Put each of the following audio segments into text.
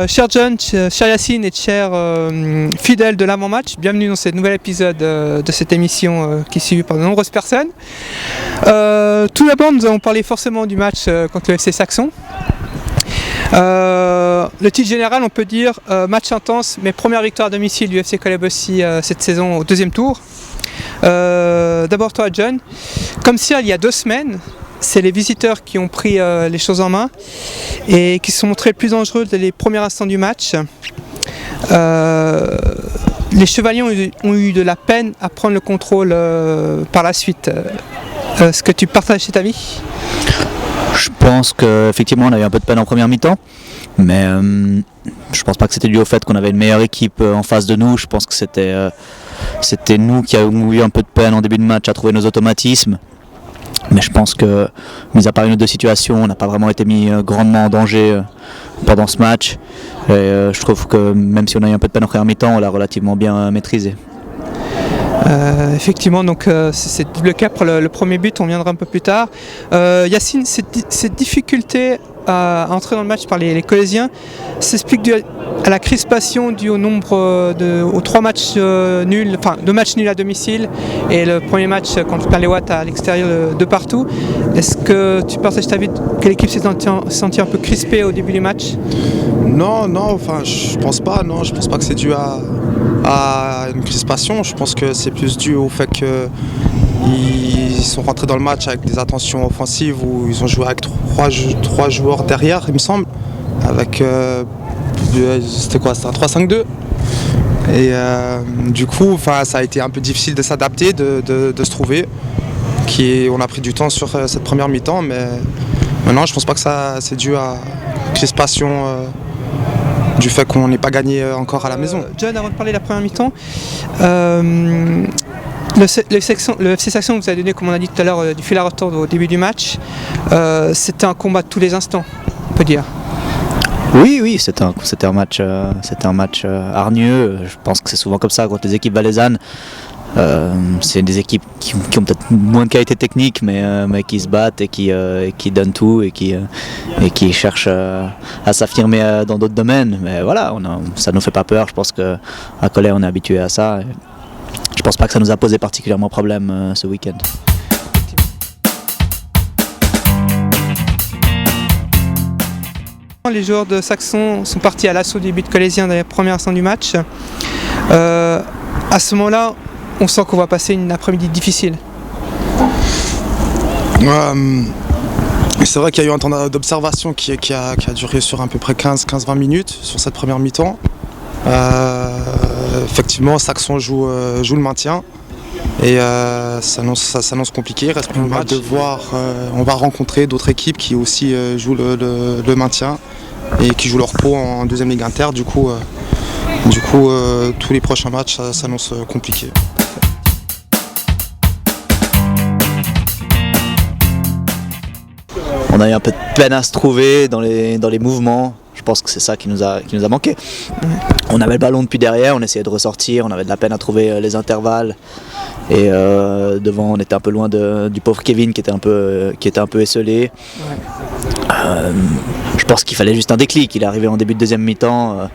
Cher John, cher Yacine et cher fidèles de l'avant-match, bienvenue dans ce nouvel épisode de cette émission qui est suivie par de nombreuses personnes. Tout d'abord, nous allons parler forcément du match contre le FC Saxon. Le titre général, on peut dire match intense, mais première victoire à domicile du FC Collabossy cette saison au deuxième tour. D'abord toi John, comme si il y a 2 semaines, c'est les visiteurs qui ont pris les choses en main et qui se sont montrés plus dangereux dès les premiers instants du match. Les Chevaliers ont eu de la peine à prendre le contrôle par la suite. Est-ce que tu partages cet avis ? Je pense qu'effectivement on a eu un peu de peine en première mi-temps, mais je pense pas que c'était dû au fait qu'on avait une meilleure équipe en face de nous. Je pense que c'était nous qui avons eu un peu de peine en début de match à trouver nos automatismes. Mais je pense que, mis à part une ou deux situations, on n'a pas vraiment été mis grandement en danger pendant ce match. Et je trouve que même si on a eu un peu de peine en première mi-temps, on l'a relativement bien maîtrisé. Effectivement, donc c'est le cas pour le premier but, on viendra un peu plus tard. Yacine, cette difficulté à entrer dans le match par les Colossiens s'explique dû à la crispation due au nombre aux 3 matchs nuls, enfin 2 matchs nuls à domicile et le premier match contre Plain-les-Ouates à l'extérieur de partout. Est-ce que tu partages cet avis que l'équipe s'est sentie un peu crispée au début du match ? Non, enfin je pense pas que c'est dû à une crispation. Je pense que c'est plus dû au fait qu'ils sont rentrés dans le match avec des intentions offensives où ils ont joué avec 3 joueurs derrière, il me semble, avec c'était un 3-5-2 et du coup ça a été un peu difficile de s'adapter, de se trouver. On a pris du temps sur cette première mi-temps, mais maintenant je pense pas que ça c'est dû à crispation du fait qu'on n'ait pas gagné encore à la maison. John, avant de parler de la première mi-temps, le FC Saxon vous a donné, comme on a dit tout à l'heure, du fil à retordre au début du match. C'était un combat de tous les instants, on peut dire. Oui, c'était un match hargneux. Je pense que c'est souvent comme ça contre les équipes valaisannes. C'est des équipes qui ont peut-être moins de qualité technique, mais qui se battent et qui donnent tout et qui cherchent à s'affirmer dans d'autres domaines. Mais voilà, ça ne nous fait pas peur. Je pense qu'à Cholet, on est habitué à ça. Je pense pas que ça nous a posé particulièrement problème ce week-end. Les joueurs de Saxon sont partis à l'assaut du but collésien dans les premiers instants du match. À ce moment-là, on sent qu'on va passer une après-midi difficile. C'est vrai qu'il y a eu un temps d'observation qui a duré sur à peu près 15-20 minutes sur cette première mi-temps. Effectivement, Saxon joue le maintien et ça s'annonce compliqué. Reste plus mal de voir. On va rencontrer d'autres équipes qui aussi jouent le maintien et qui jouent leur pot en deuxième ligue inter. Du coup, tous les prochains matchs s'annoncent compliqués. On a eu un peu de peine à se trouver dans les mouvements. Je pense que c'est ça qui nous a manqué. On avait le ballon depuis derrière, on essayait de ressortir, on avait de la peine à trouver les intervalles. Et devant, on était un peu loin du pauvre Kevin qui était un peu esselé. Je pense qu'il fallait juste un déclic. Il est arrivé en début de deuxième mi-temps.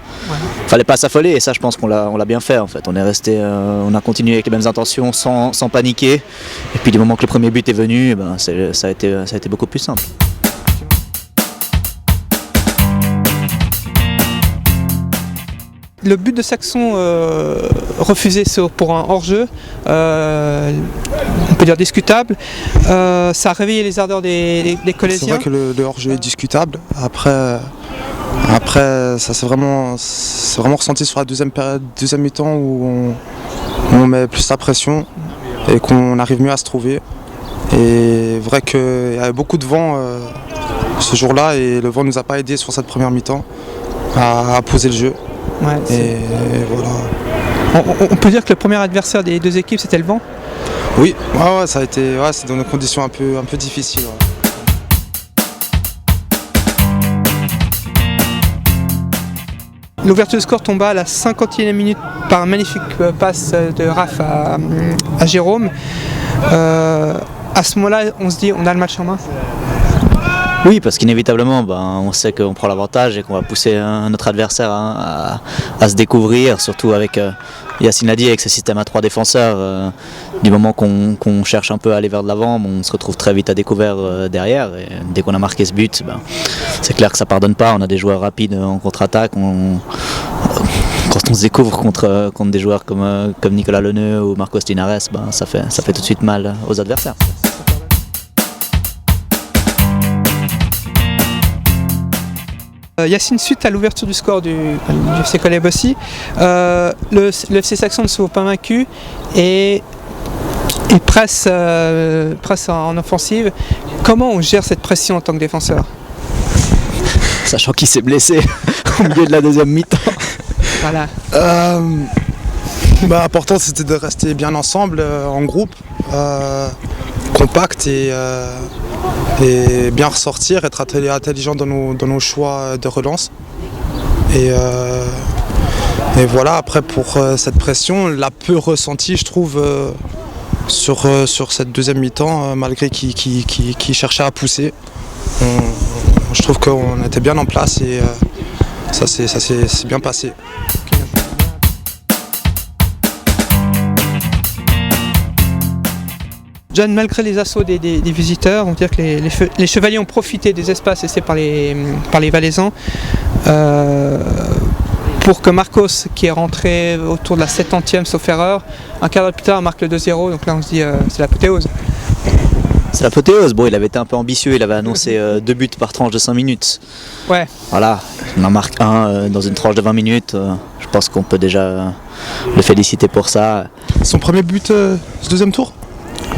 Fallait pas s'affoler et ça, je pense qu'on l'a bien fait en fait. On est resté, on a continué avec les mêmes intentions sans paniquer. Et puis du moment que le premier but est venu, ça a été beaucoup plus simple. Le but de Saxon refusé pour un hors-jeu, on peut dire discutable, ça a réveillé les ardeurs des Colossiens. C'est vrai que le hors-jeu est discutable. Après ça c'est vraiment ressenti sur la deuxième mi-temps où on met plus la pression et qu'on arrive mieux à se trouver. Et vrai qu'il y avait beaucoup de vent ce jour-là et le vent ne nous a pas aidé sur cette première mi-temps à poser le jeu. Ouais, et voilà. On peut dire que le premier adversaire des 2 équipes c'était le vent. Oui, ça a été, c'est dans des conditions un peu difficiles. L'ouverture du score tomba à la 50e minute par un magnifique passe de Raph à Jérôme. À ce moment-là, on se dit on a le match en main. Oui, parce qu'inévitablement, on sait qu'on prend l'avantage et qu'on va pousser notre adversaire à se découvrir, surtout avec Yacine l'a dit, avec ce système à 3 défenseurs. Du moment qu'on cherche un peu à aller vers de l'avant, on se retrouve très vite à découvert derrière. Et dès qu'on a marqué ce but, c'est clair que ça ne pardonne pas. On a des joueurs rapides en contre-attaque. Quand on se découvre contre des joueurs comme Nicolas Leneux ou Marcos Linares, ça fait tout de suite mal aux adversaires. Yacine, suite à l'ouverture du score du FC Collet-Bossy, le FC Saxon ne se vaut pas vaincu et presse en offensive. Comment on gère cette pression en tant que défenseur? Sachant qu'il s'est blessé au milieu de la deuxième mi-temps. Voilà. L'important c'était de rester bien ensemble, en groupe, compact et bien ressortir, être intelligent dans nos choix de relance. Et voilà, après pour cette pression, l'a peu ressentie je trouve sur cette deuxième mi-temps, malgré qu'il cherchait à pousser. Je trouve qu'on était bien en place et ça s'est bien passé. John, malgré les assauts des visiteurs, on va dire que les Chevaliers ont profité des espaces laissés par les Valaisans pour que Marcos, qui est rentré autour de la 70e sauf erreur, un quart d'heure plus tard marque le 2-0, donc là on se dit c'est l'apothéose. C'est l'apothéose. Bon, il avait été un peu ambitieux, il avait annoncé 2 buts par tranche de 5 minutes. Ouais. Voilà, on en marque un dans une tranche de 20 minutes. Je pense qu'on peut déjà le féliciter pour ça. Son premier but ce deuxième tour?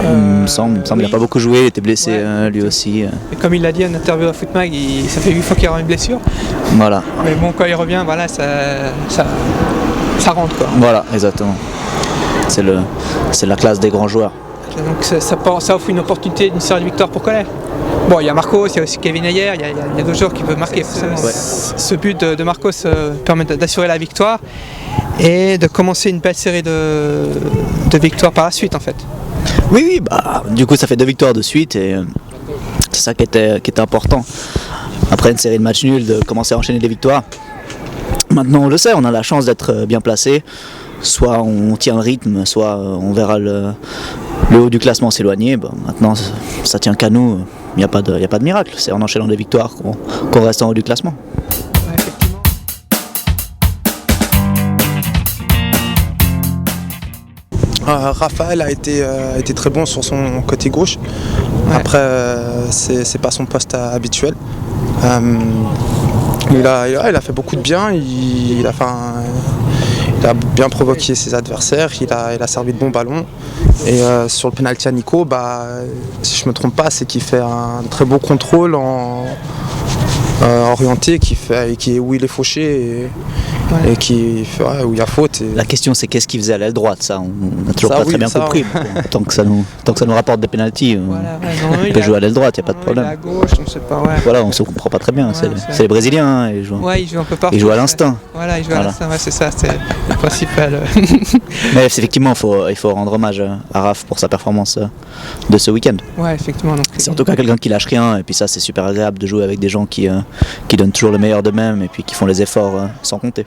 Il me semble, il n'a pas beaucoup joué, il était blessé lui aussi. Et comme il l'a dit en interview à Footmag, ça fait 8 fois qu'il aura une blessure. Voilà. Mais bon, quand il revient, voilà, ça rentre quoi. Voilà, exactement. C'est la classe des grands joueurs. Donc ça offre une opportunité d'une série de victoires pour Collet. Bon, il y a Marcos, il y a aussi Kevin Ayer, il y a d'autres joueurs qui peuvent marquer. Ouais. Ce but de Marcos permet d'assurer la victoire et de commencer une belle série de victoires par la suite en fait. Oui, du coup ça fait 2 victoires de suite et c'est ça qui était important. Après une série de matchs nuls, de commencer à enchaîner des victoires. Maintenant on le sait, on a la chance d'être bien placé. Soit on tient le rythme, soit on verra le haut du classement s'éloigner. Maintenant ça tient qu'à nous, il n'y a pas de miracle. C'est en enchaînant des victoires qu'on reste en haut du classement. Raphaël a été très bon sur son côté gauche. Ouais. Après, c'est pas son poste habituel. Il a fait beaucoup de bien. Il a bien provoqué ses adversaires. Il a servi de bons ballons. Et sur le penalty à Nico, si je me trompe pas, c'est qu'il fait un très beau contrôle orienté où il est fauché et où il y a faute. La question c'est qu'est-ce qu'il faisait à l'aile droite, ça on n'a toujours pas très bien compris. Tant que ça nous rapporte des pénaltys, on peut jouer à l'aile droite, il n'y a pas de problème. Il est à gauche, on ne sait pas. Ouais. Voilà, on ne se comprend pas très bien, c'est les Brésiliens, ils jouent un peu partout. Ils jouent à l'instinct. Voilà, ils jouent à l'instinct, c'est ça, c'est le principal. Mais effectivement, il faut rendre hommage à Raph pour sa performance de ce week-end. Ouais, effectivement. Donc, c'est en tout cas quelqu'un qui lâche rien, et puis ça c'est super agréable de jouer avec des gens qui donnent toujours le meilleur d'eux-mêmes et puis qui font les efforts sans compter.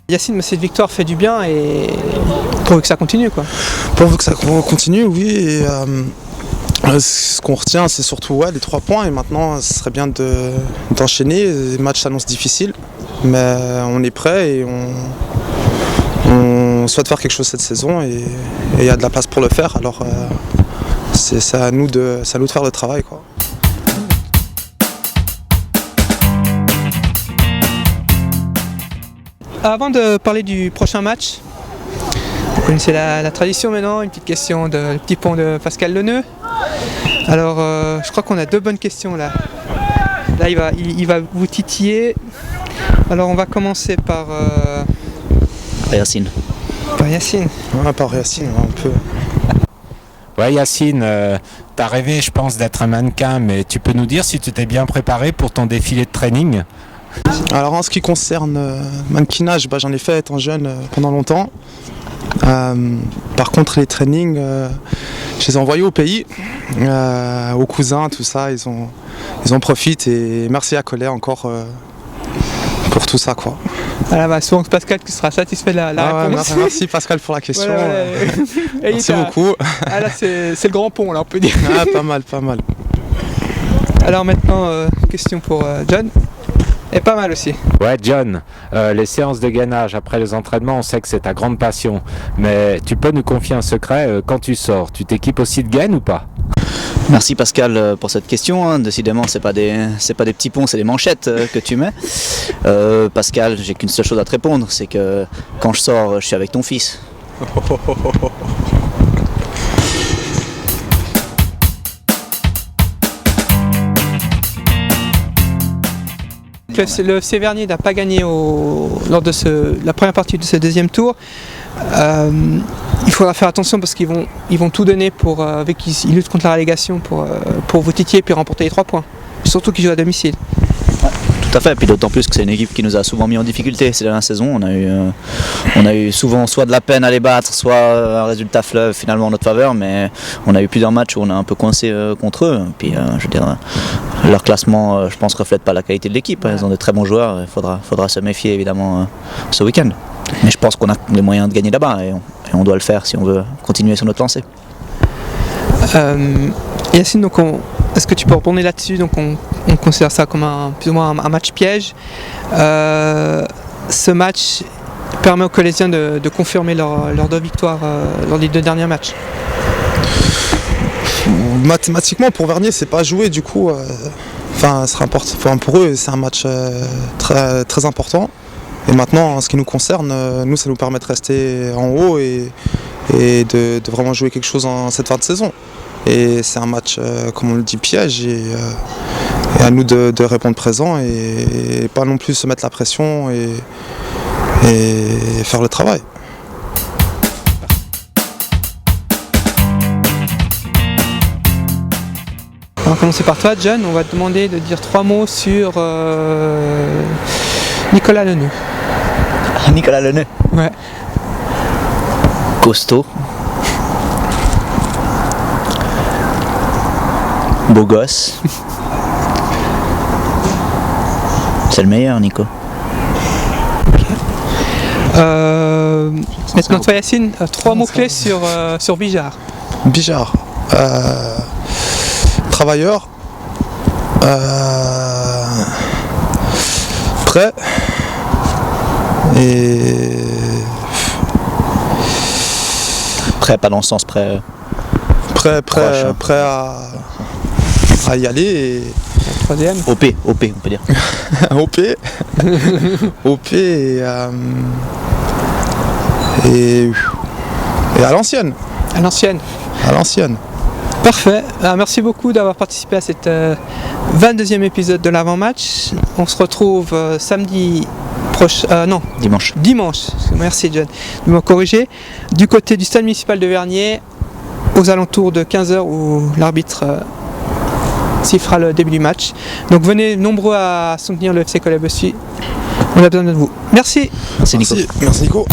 Yacine, cette victoire fait du bien et pourvu que ça continue quoi. Pourvu que ça continue, oui. Et, ce qu'on retient, c'est surtout les 3 points. Et maintenant, ce serait bien d'enchaîner. Les matchs s'annoncent difficiles, mais on est prêt et on souhaite faire quelque chose cette saison et il y a de la place pour le faire. Alors, c'est à nous de faire le travail, quoi. Avant de parler du prochain match, vous connaissez la tradition maintenant, une petite question le petit pont de Pascal Leneux. Alors je crois qu'on a 2 bonnes questions là. Là il va vous titiller. Alors on va commencer par Yacine. Par Yacine. Ouais, par Yacine, on peut. Ouais Yacine, t'as rêvé je pense d'être un mannequin, mais tu peux nous dire si tu t'es bien préparé pour ton défilé de training ? Alors en ce qui concerne mannequinage, j'en ai fait étant jeune pendant longtemps. Par contre, les trainings, je les ai envoyés au pays, aux cousins, tout ça. Ils en profitent et merci à Collet encore pour tout ça, quoi. Voilà, bah, souvent Pascal qui sera satisfait de la réponse. Merci Pascal pour la question. Voilà. Merci beaucoup. Ah, là, c'est le grand pont, là, on peut dire. Ah, pas mal. Alors maintenant, question pour John. Et pas mal aussi. Ouais, John, les séances de gainage après les entraînements, on sait que c'est ta grande passion. Mais tu peux nous confier un secret, quand tu sors, tu t'équipes aussi de gaines ou pas? Merci Pascal pour cette question. Hein. Décidément, c'est pas des petits ponts, c'est des manchettes que tu mets. Pascal, j'ai qu'une seule chose à te répondre, c'est que quand je sors, je suis avec ton fils. Le FC Vernier n'a pas gagné lors de la première partie de ce deuxième tour. Il faudra faire attention parce qu'ils vont tout donner avec qu'ils luttent contre la relégation pour vous titiller et puis remporter les 3 points. Surtout qu'ils jouent à domicile. Tout à fait, puis d'autant plus que c'est une équipe qui nous a souvent mis en difficulté ces dernières saisons. On a eu souvent soit de la peine à les battre, soit un résultat fleuve finalement en notre faveur, mais on a eu plusieurs matchs où on a un peu coincé contre eux. Puis je veux dire, leur classement, je pense, reflète pas la qualité de l'équipe. Ils ont de très bons joueurs, il faudra se méfier évidemment ce week-end. Mais je pense qu'on a les moyens de gagner là-bas et on doit le faire si on veut continuer sur notre lancée. Yacine, donc est-ce que tu peux retourner là-dessus? Donc on considère ça comme plus ou moins un match piège. Ce match permet aux Collégiens de confirmer leurs 2 victoires lors des 2 derniers matchs. Mathématiquement, pour Vernier, c'est pas joué du coup. Pour eux, c'est un match très, très important. Et maintenant, en ce qui nous concerne, nous, ça nous permet de rester en haut et de vraiment jouer quelque chose en cette fin de saison. Et c'est un match, comme on le dit, piège et à nous de répondre présent et pas non plus se mettre la pression et faire le travail. On va commencer par toi, John. On va te demander de dire 3 mots sur Nicolas Leneux. Nicolas Leneux. Ouais. Costaud. Beau gosse. C'est le meilleur, Nico. Maintenant, toi, Yacine, 3 mots-clés sur Bijard. Bijard. Travailleur. Prêt. Et. Prêt, pas dans le sens prêt. Prêt à y aller et. Troisième. OP, on peut dire. OP et à l'ancienne. À l'ancienne. À l'ancienne. Parfait. Alors, merci beaucoup d'avoir participé à cette 22e épisode de l'avant-match. On se retrouve samedi prochain. Dimanche. Merci John de me corriger. Du côté du stade municipal de Vernier, aux alentours de 15h où l'arbitre sifflera le début du match. Donc venez nombreux à soutenir le FC Collet-Bessy. On a besoin de vous. Merci. Merci Nico. Merci Nico.